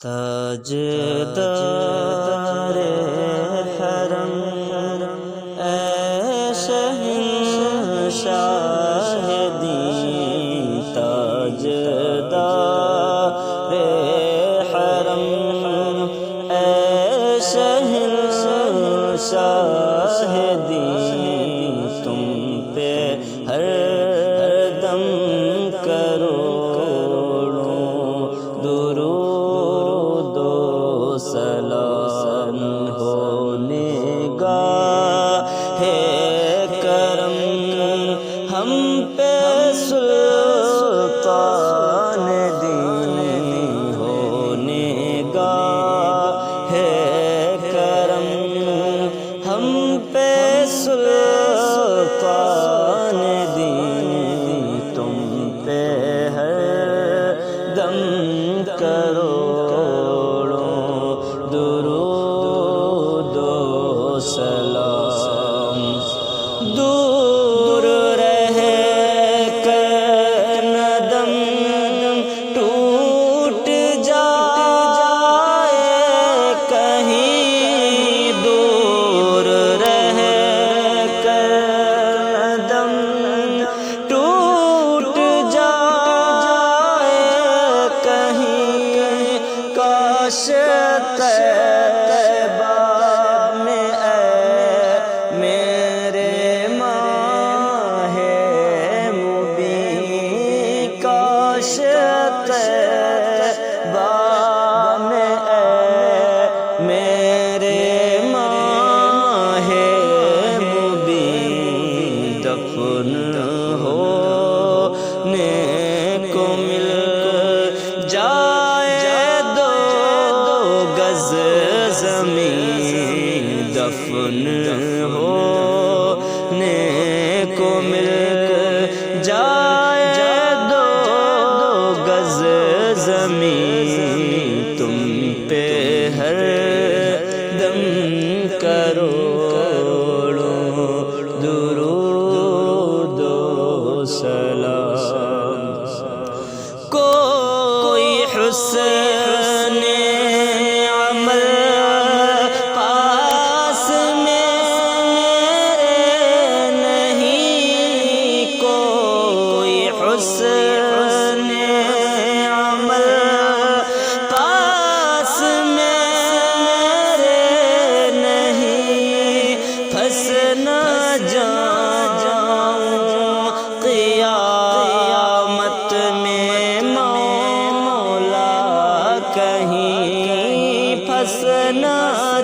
تاجدار حرم اے شہنشاہ دین، تاجدار حرم اے شہنشاہ دین، تم پہ ہر دم کروڑوں درود و سلام ہونے گاہ کرم، ہم پہ سلطان دین ہونے گاہ کرم، ہم پہ سلطان دین، تم پہ ہر دم کروڑوں درود و سلام۔ دور رہے کر نہ دم ٹوٹ جائے کہیں، دور رہے کر نہ دم ٹوٹ جائے کہیں، کاش طیبہ میں اے میرے ماہ مبین، کاش طیبہ میں اے میرے ماہ مبین، دفن ہونے کو مل جائے دو گز زمین، دفن ہونے کو مل جائے دو گز زمین، تم پہ ہر دم کروڑوں درود و سلام۔ کوئی حسن عمل پاس میرے نہیں، کوئی حسن عمل پاس میرے نہیں، پھنس نہ جاؤں قیامت میں مولا کہیں، پھنس نہ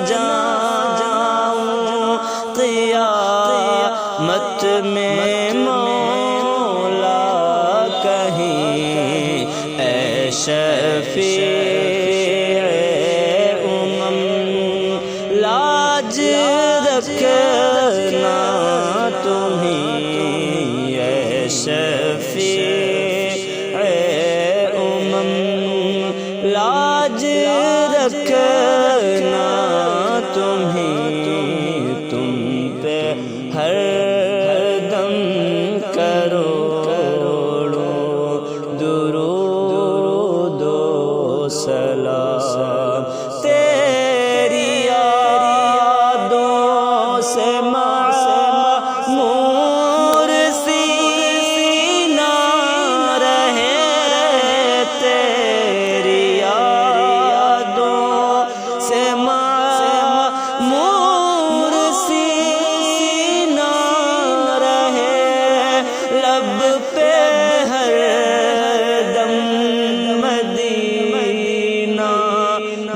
جاؤں قیامت میں مولا کہیں، اے شفیع امم لاج رکھنا تمہیں، اے شفیع امم لاج رکھنا تمہیں، تم پہ ہر دم کروڑوں درود و سلام۔ تیری یادوں سے معمور سینہ رہے، تیری یادوں سے معمور سینہ رہے، لب پہ ہر دم مدینہ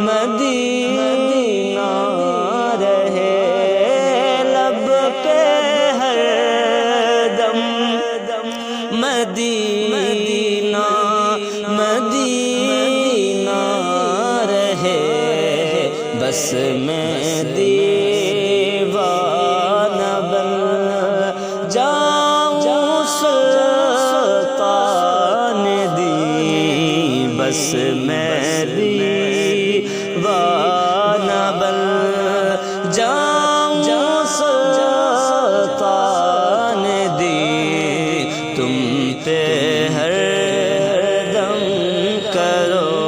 مدینہ رہے، لب پہ ہر دم مدینہ مدینہ رہے، بس میں دیوانہ بن جاؤں سلطان دی، بس میں دیوانہ بن جاؤں سلطان دی، تم پہ ہر دم کروڑوں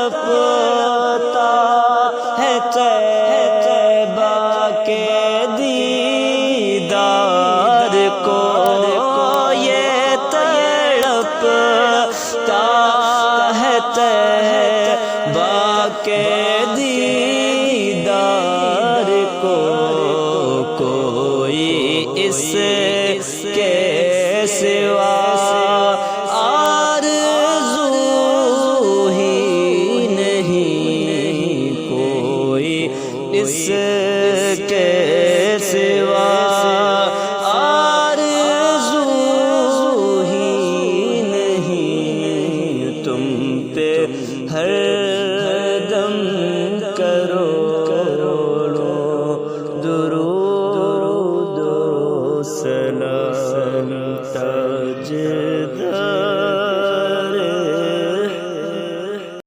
تڑپتا ہے طیبہ کے دیدار کو، یہ تڑپتا ہے طیبہ کے دیدار کو، کوئی اس کے سوا آرزو ہی نہیں، کوئی اس کے سوا آرزو ہی نہیں، تم پہ ہر دم کروڑوں درود و سلام تاج